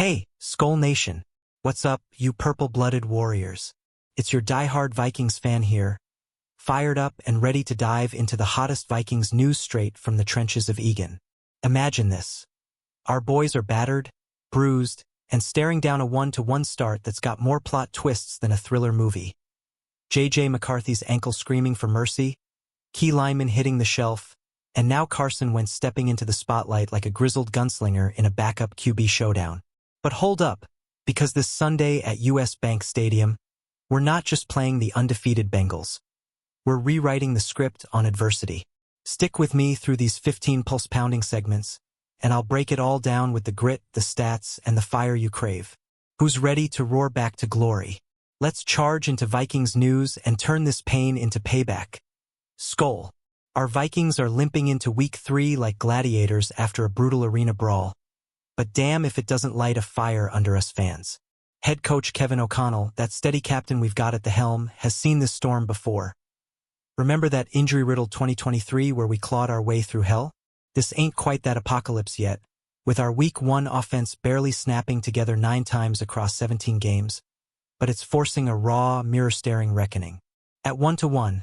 Hey, Skull Nation. What's up, you purple-blooded warriors? It's your diehard Vikings fan here, fired up and ready to dive into the hottest Vikings news straight from the trenches of Egan. Imagine this. Our boys are battered, bruised, and staring down a 1-1 start that's got more plot twists than a thriller movie. J.J. McCarthy's ankle screaming for mercy, key lineman hitting the shelf, and now Carson Wentz stepping into the spotlight like a grizzled gunslinger in a backup QB showdown. But hold up, because this Sunday at US Bank Stadium, we're not just playing the undefeated Bengals. We're rewriting the script on adversity. Stick with me through these 15 pulse-pounding segments, and I'll break it all down with the grit, the stats, and the fire you crave. Who's ready to roar back to glory? Let's charge into Vikings news and turn this pain into payback. Skull. Our Vikings are limping into Week 3 like gladiators after a brutal arena brawl. But damn if it doesn't light a fire under us fans. Head coach Kevin O'Connell, that steady captain we've got at the helm, has seen this storm before. Remember that injury-riddled 2023 where we clawed our way through hell? This ain't quite that apocalypse yet, with our Week 1 offense barely snapping together 9 times across 17 games, but it's forcing a raw, mirror-staring reckoning. At 1-1,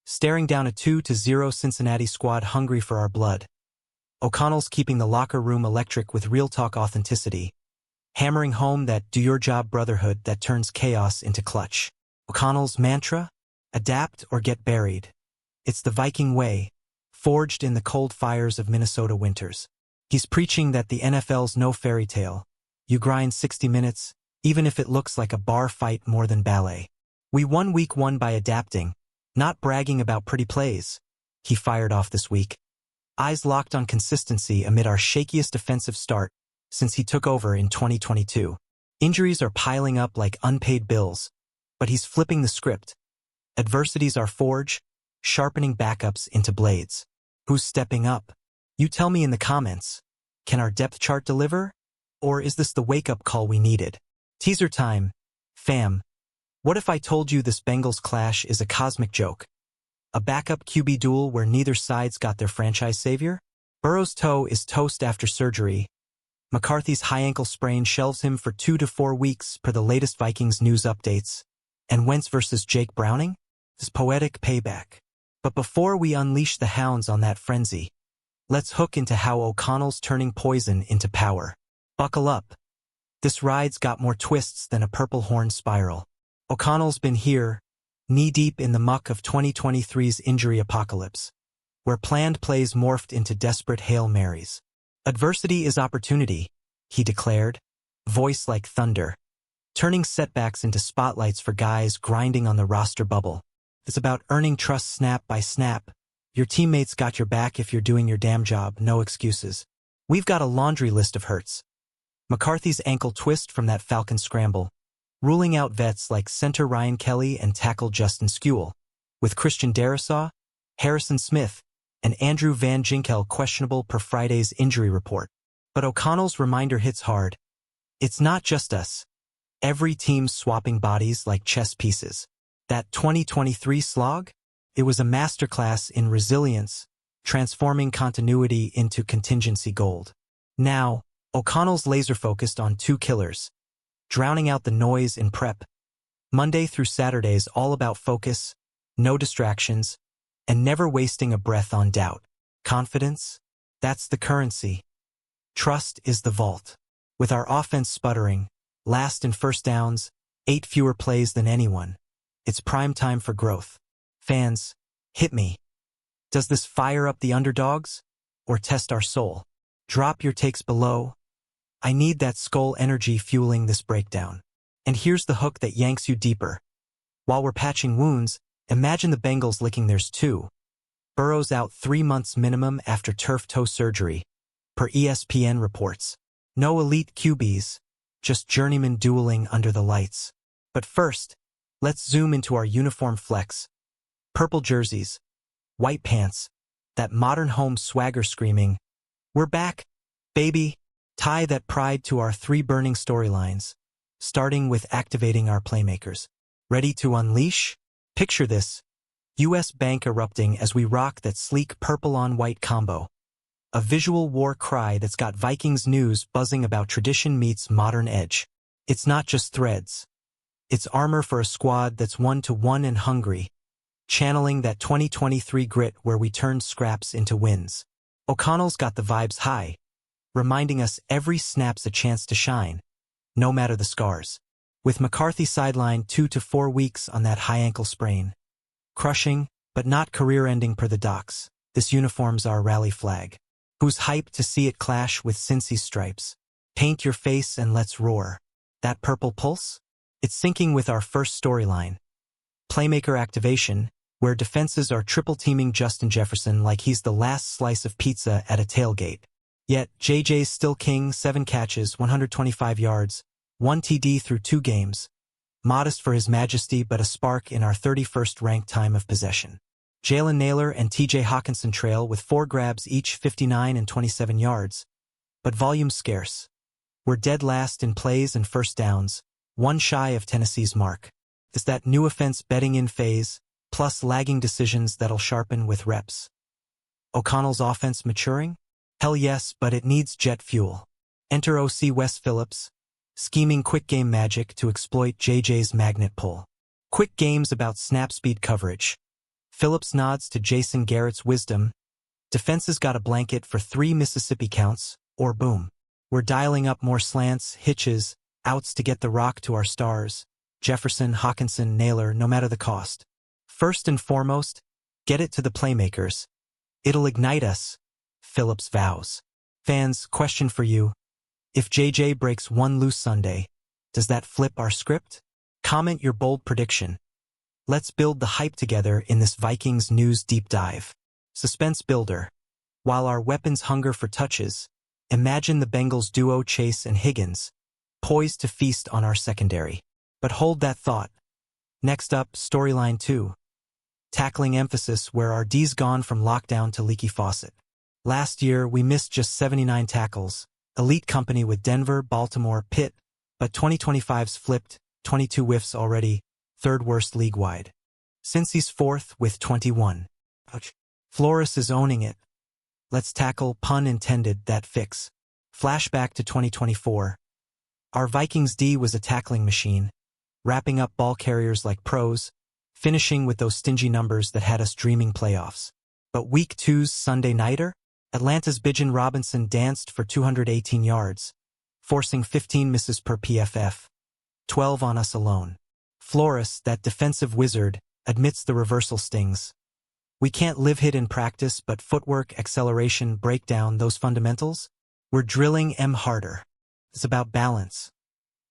staring down a 2-0 Cincinnati squad hungry for our blood. O'Connell's keeping the locker room electric with real-talk authenticity, hammering home that do-your-job brotherhood that turns chaos into clutch. O'Connell's mantra? Adapt or get buried. It's the Viking way, forged in the cold fires of Minnesota winters. He's preaching that the NFL's no fairy tale. You grind 60 minutes, even if it looks like a bar fight more than ballet. We won Week 1 by adapting, not bragging about pretty plays. He fired off this week. Eyes locked on consistency amid our shakiest defensive start since he took over in 2022. Injuries are piling up like unpaid bills, but he's flipping the script. Adversity's our forge, sharpening backups into blades. Who's stepping up? You tell me in the comments. Can our depth chart deliver? Or is this the wake-up call we needed? Teaser time. Fam. What if I told you this Bengals clash is a cosmic joke? A backup QB duel where neither side's got their franchise savior? Burrow's toe is toast after surgery. McCarthy's high ankle sprain shelves him for 2 to 4 weeks per the latest Vikings news updates. And Wentz versus Jake Browning? This poetic payback. But before we unleash the hounds on that frenzy, let's hook into how O'Connell's turning poison into power. Buckle up. This ride's got more twists than a Purple Horn spiral. O'Connell's been here, knee-deep in the muck of 2023's injury apocalypse, where planned plays morphed into desperate Hail Marys. Adversity is opportunity, he declared, voice like thunder, turning setbacks into spotlights for guys grinding on the roster bubble. It's about earning trust snap by snap. Your teammates got your back if you're doing your damn job, no excuses. We've got a laundry list of hurts. McCarthy's ankle twist from that Falcon scramble, ruling out vets like center Ryan Kelly and tackle Justin Skule, with Christian Darrisaw, Harrison Smith, and Andrew Van Ginkel questionable per Friday's injury report. But O'Connell's reminder hits hard. It's not just us. Every team's swapping bodies like chess pieces. That 2023 slog? It was a masterclass in resilience, transforming continuity into contingency gold. Now, O'Connell's laser-focused on 2 killers, drowning out the noise in prep. Monday through Saturday's all about focus, no distractions, and never wasting a breath on doubt. Confidence? That's the currency. Trust is the vault. With our offense sputtering, last in first downs, 8 fewer plays than anyone, it's prime time for growth. Fans, hit me. Does this fire up the underdogs? Or test our soul? Drop your takes below. I need that skull energy fueling this breakdown. And here's the hook that yanks you deeper. While we're patching wounds, imagine the Bengals licking theirs too. Burrow's out 3 months minimum after turf toe surgery, per ESPN reports. No elite QBs, just journeymen dueling under the lights. But first, let's zoom into our uniform flex. Purple jerseys, white pants, that modern home swagger screaming, "We're back, baby!" Tie that pride to our 3 burning storylines, starting with activating our playmakers. Ready to unleash? Picture this. US Bank erupting as we rock that sleek purple-on-white combo. a visual war cry that's got Vikings news buzzing about tradition meets modern edge. It's not just threads. It's armor for a squad that's 1-1 and hungry, channeling that 2023 grit where we turn scraps into wins. O'Connell's got the vibes high, reminding us every snap's a chance to shine, no matter the scars. With McCarthy sidelined 2 to 4 weeks on that high ankle sprain. Crushing, but not career-ending per the docs, this uniform's our rally flag. Who's hyped to see it clash with Cincy's stripes? Paint your face and let's roar. That purple pulse? It's syncing with our first storyline. Playmaker activation, where defenses are triple-teaming Justin Jefferson like he's the last slice of pizza at a tailgate. Yet, JJ's still king, 7 catches, 125 yards, 1 TD through 2 games. Modest for his majesty, but a spark in our 31st ranked time of possession. Jalen Naylor and TJ Hawkinson trail with 4 grabs each, 59 and 27 yards. But volume's scarce. We're dead last in plays and first downs, 1 shy of Tennessee's mark. It's that new offense betting in phase, plus lagging decisions that'll sharpen with reps. O'Connell's offense maturing? Hell yes, but it needs jet fuel. Enter OC Wes Phillips, scheming quick game magic to exploit JJ's magnet pull. Quick games about snap speed coverage. Phillips nods to Jason Garrett's wisdom. Defenses got a blanket for 3 Mississippi counts, or boom. We're dialing up more slants, hitches, outs to get the rock to our stars. Jefferson, Hawkinson, Naylor, no matter the cost. First and foremost, get it to the playmakers. It'll ignite us, Phillips vows. Fans, question for you. If JJ breaks 1 loose Sunday, does that flip our script? Comment your bold prediction. Let's build the hype together in this Vikings news deep dive. Suspense builder. While our weapons hunger for touches, imagine the Bengals duo Chase and Higgins, poised to feast on our secondary. But hold that thought. Next up, storyline 2. Tackling emphasis where our D's gone from lockdown to leaky faucet. Last year, we missed just 79 tackles. Elite company with Denver, Baltimore, Pitt, but 2025's flipped, 22 whiffs already, 3rd worst league-wide. Cincy's 4th with 21. Ouch. Flores is owning it. Let's tackle, pun intended, that fix. Flashback to 2024. Our Vikings D was a tackling machine, wrapping up ball carriers like pros, finishing with those stingy numbers that had us dreaming playoffs. But Week 2's Sunday nighter? Atlanta's Bijan Robinson danced for 218 yards, forcing 15 misses per PFF, 12 on us alone. Flores, that defensive wizard, admits the reversal stings. We can't live hit in practice, but footwork, acceleration, breakdown, those fundamentals? We're drilling M harder. It's about balance.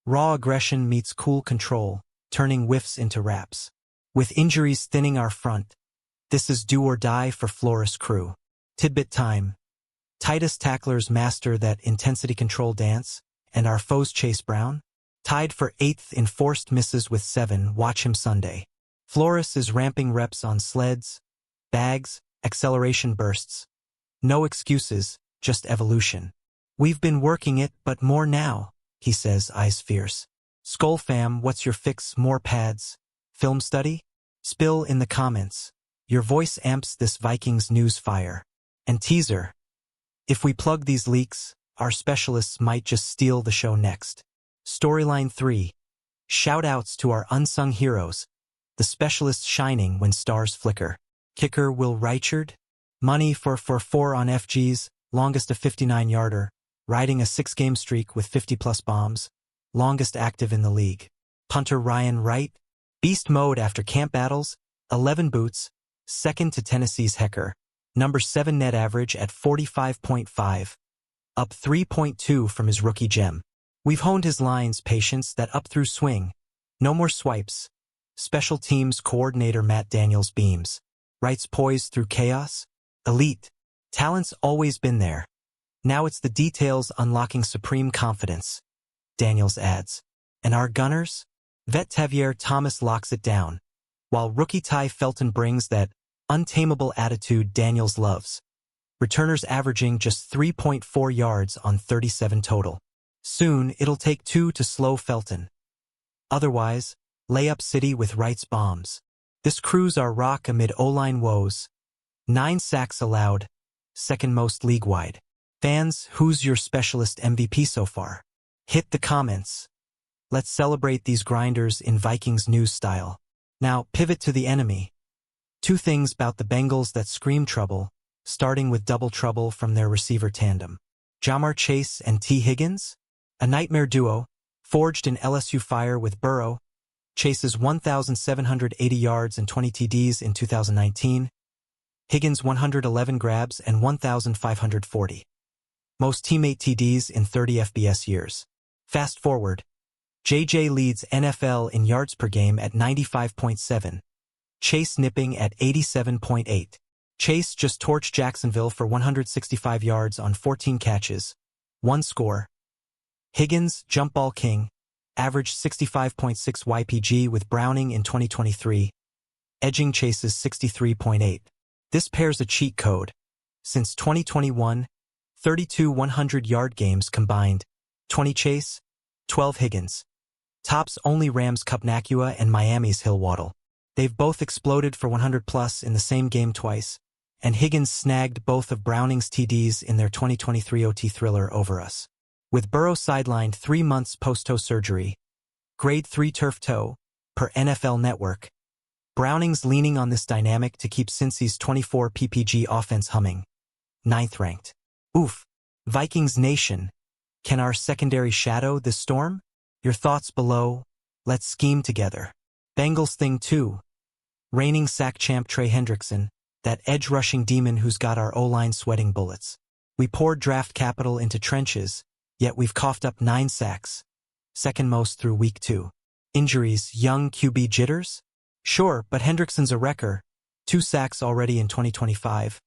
Raw aggression meets cool control, turning whiffs into raps. With injuries thinning our front, this is do or die for Flores crew. Tidbit time. Titus tacklers master that intensity control dance, and our foes Chase Brown? Tied for 8th in forced misses with 7, watch him Sunday. Flores is ramping reps on sleds, bags, acceleration bursts. No excuses, just evolution. We've been working it, but more now, he says, eyes fierce. Skull fam, what's your fix? More pads? Film study? Spill in the comments. Your voice amps this Vikings news fire. And teaser. If we plug these leaks, our specialists might just steal the show next. Storyline 3. Shout-outs to our unsung heroes. The specialists shining when stars flicker. Kicker Will Reichard. Money for 4 on FG's, longest a 59-yarder. Riding a 6-game streak with 50-plus bombs. Longest active in the league. Punter Ryan Wright. Beast mode after camp battles. 11 boots. Second to Tennessee's Hecker. Number 7 net average at 45.5. Up 3.2 from his rookie gem. We've honed his lines, patience, that up-through swing. No more swipes. Special teams coordinator Matt Daniels beams. Wright's poised through chaos. Elite. Talent's always been there. Now it's the details unlocking supreme confidence. Daniels adds. And our gunners? Vet Tavier Thomas locks it down, while rookie Ty Felton brings that untamable attitude Daniels loves. Returners averaging just 3.4 yards on 37 total. Soon, it'll take 2 to slow Felton. Otherwise, layup city with Wright's bombs. This crew's our rock amid O-line woes. 9 sacks allowed, second most league-wide. Fans, who's your specialist MVP so far? Hit the comments. Let's celebrate these grinders in Vikings news style. Now, pivot to the enemy. Two things about the Bengals that scream trouble, starting with double trouble from their receiver tandem. Ja'Marr Chase and T. Higgins? A nightmare duo, forged in LSU fire with Burrow. Chase's 1,780 yards and 20 TDs in 2019. Higgins' 111 grabs and 1,540. Most teammate TDs in 30 FBS years. Fast forward. JJ leads NFL in yards per game at 95.7. Chase nipping at 87.8. Chase just torched Jacksonville for 165 yards on 14 catches, 1 score. Higgins, jump ball king, averaged 65.6 YPG with Browning in 2023, edging Chase's 63.8. This pair's a cheat code. Since 2021, 32 100-yard games combined, 20 Chase, 12 Higgins. Tops only Rams' Cup Nakua and Miami's Hill Waddle. They've both exploded for 100-plus in the same game twice, and Higgins snagged both of Browning's TDs in their 2023 OT thriller over us. With Burrow sidelined 3 months post-toe surgery, grade 3 turf toe, per NFL Network, Browning's leaning on this dynamic to keep Cincy's 24 PPG offense humming. 9th ranked. Oof. Vikings Nation. Can our secondary shadow this storm? Your thoughts below. Let's scheme together. Bengals thing 2. Reigning sack champ Trey Hendrickson, that edge-rushing demon who's got our O-line sweating bullets. We poured draft capital into trenches, yet we've coughed up 9 sacks. Second most through week 2. Injuries, young QB jitters? Sure, but Hendrickson's a wrecker. 2 sacks already in 2025.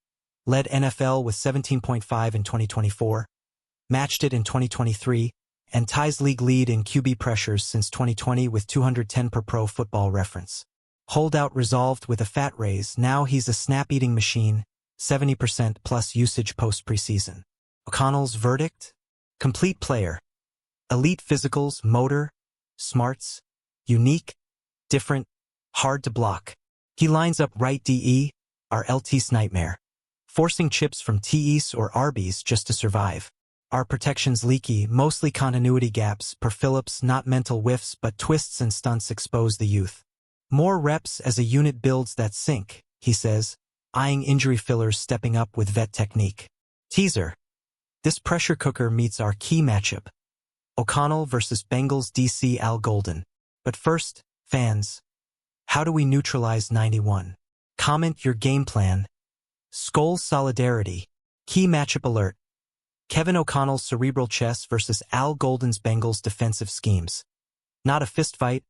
Led NFL with 17.5 in 2024. Matched it in 2023, and ties league lead in QB pressures since 2020 with 210 per Pro Football Reference. Holdout resolved with a fat raise, now he's a snap-eating machine, 70% plus usage post-preseason. O'Connell's verdict? Complete player. Elite physicals, motor, smarts, unique, different, hard to block. He lines up right DE, our LT's nightmare. Forcing chips from TEs or Arby's just to survive. Our protection's leaky, mostly continuity gaps per Phillips, not mental whiffs but twists and stunts expose the youth. More reps as a unit builds that sink, he says, eyeing injury fillers stepping up with vet technique. Teaser. This pressure cooker meets our key matchup. O'Connell versus Bengals DC Al Golden. But first, fans, how do we neutralize 91? Comment your game plan. Skull solidarity. Key matchup alert. Kevin O'Connell's cerebral chess versus Al Golden's Bengals defensive schemes. Not a fistfight,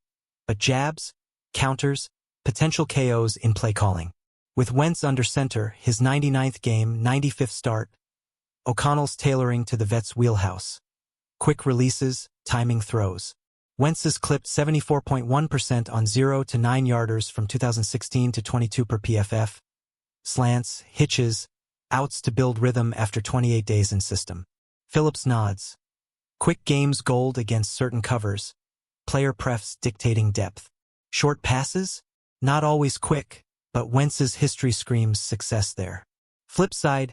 but jabs, counters, potential KOs in play calling. With Wentz under center, his 99th game, 95th start, O'Connell's tailoring to the vet's wheelhouse. Quick releases, timing throws. Wentz has clipped 74.1% on 0 to 9 yarders from 2016 to 22 per PFF. Slants, hitches, outs to build rhythm after 28 days in system. Phillips nods. Quick games gold against certain covers. Player prefs dictating depth. Short passes? Not always quick, but Wentz's history screams success there. Flip side,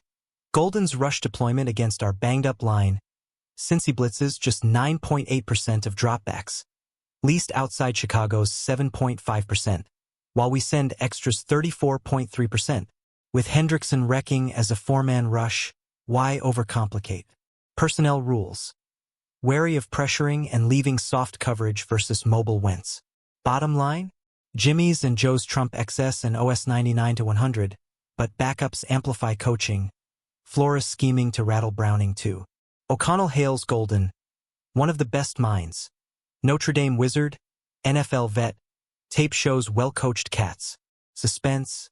Golden's rush deployment against our banged-up line. Cincy blitzes just 9.8% of dropbacks. Least outside Chicago's 7.5%, while we send extras 34.3%. With Hendrickson wrecking as a 4-man rush, why overcomplicate? Personnel rules. Wary of pressuring and leaving soft coverage versus mobile Wentz. Bottom line? Jimmy's and Joe's trump XS and OS 99 to 100, but backups amplify coaching. Flores scheming to rattle Browning too. O'Connell hails Golden, one of the best minds. Notre Dame wizard, NFL vet, tape shows well-coached cats. Suspense.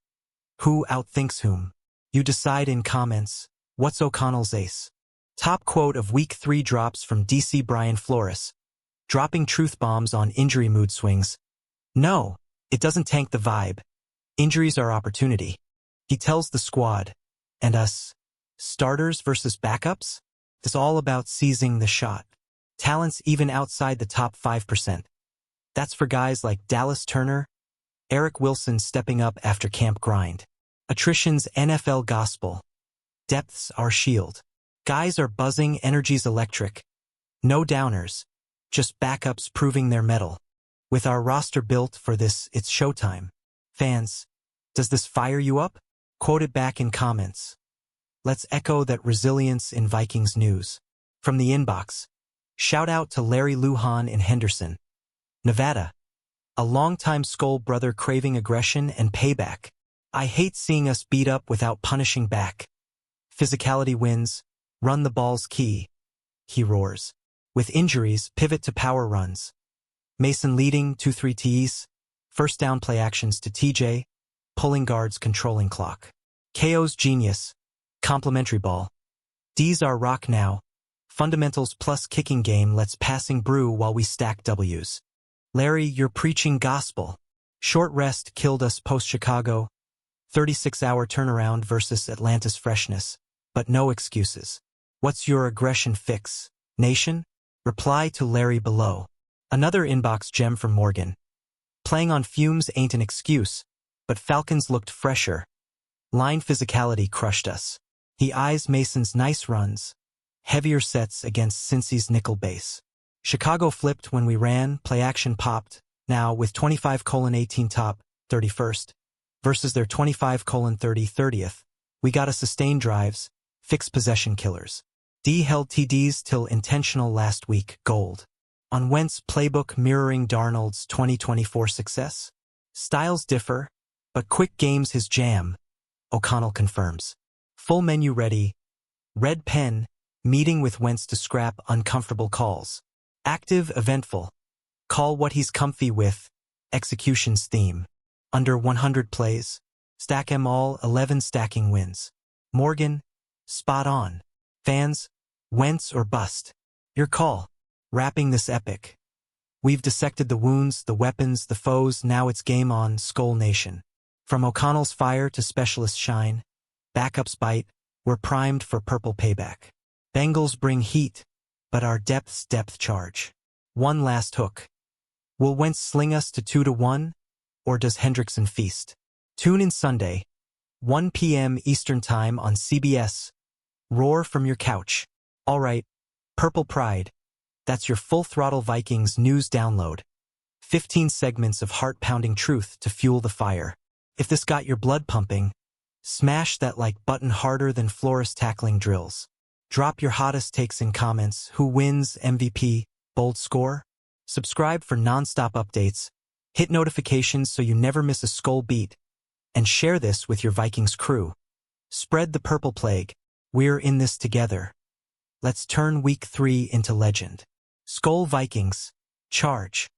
Who outthinks whom? You decide in comments. What's O'Connell's ace? Top quote of Week 3 drops from DC Brian Flores. Dropping truth bombs on injury mood swings. No, it doesn't tank the vibe. Injuries are opportunity. He tells the squad, and us, starters versus backups? It's all about seizing the shot. Talents even outside the top 5%. That's for guys like Dallas Turner, Eric Wilson stepping up after camp grind. Attrition's NFL gospel. Depth's our shield. Guys are buzzing, energy's electric. No downers. Just backups proving their mettle. With our roster built for this, it's showtime. Fans, does this fire you up? Quote it back in comments. Let's echo that resilience in Vikings news. From the inbox, shout out to Larry Lujan in Henderson, Nevada. A longtime Skull brother craving aggression and payback. I hate seeing us beat up without punishing back. Physicality wins, run the ball's key. He roars. With injuries, pivot to power runs. Mason leading 2-3 TEs, first down play actions to TJ, pulling guards controlling clock. KO's genius, complimentary ball. D's our rock now. Fundamentals plus kicking game lets passing brew while we stack W's. Larry, you're preaching gospel. Short rest killed us post-Chicago. 36-hour turnaround versus Atlanta's freshness. But no excuses. What's your aggression fix, nation? Reply to Larry below. Another inbox gem from Morgan. Playing on fumes ain't an excuse, but Falcons looked fresher. Line physicality crushed us. He eyes Mason's nice runs. Heavier sets against Cincy's nickel base. Chicago flipped when we ran, play action popped, now with 25:18 top, 31st, versus their 25:30 30th, we gotta sustain drives, fix possession killers. D held TDs till intentional last week, gold. On Wentz playbook mirroring Darnold's 2024 success? Styles differ, but quick game's his jam, O'Connell confirms. Full menu ready, red pen, meeting with Wentz to scrap uncomfortable calls. Active, eventful. Call what he's comfy with. Execution's theme. Under 100 plays. Stack 'em all, 11 stacking wins. Morgan, spot on. Fans, Wentz or bust. Your call. Wrapping this epic. We've dissected the wounds, the weapons, the foes, now it's game on, Skull Nation. From O'Connell's fire to specialist shine. Backups bite, we're primed for purple payback. Bengals bring heat, but our depth charge. One last hook. Will Wentz sling us to 2-1, or does Hendrickson feast? Tune in Sunday, 1 p.m. Eastern Time on CBS. Roar from your couch. All right, Purple Pride. That's your full-throttle Vikings news download. 15 segments of heart-pounding truth to fuel the fire. If this got your blood pumping, smash that like button harder than florist tackling drills. Drop your hottest takes in comments. Who wins, MVP, bold score? Subscribe for non-stop updates. Hit notifications so you never miss a Skull beat. And share this with your Vikings crew. Spread the purple plague. We're in this together. Let's turn Week 3 into legend. Skull Vikings. Charge.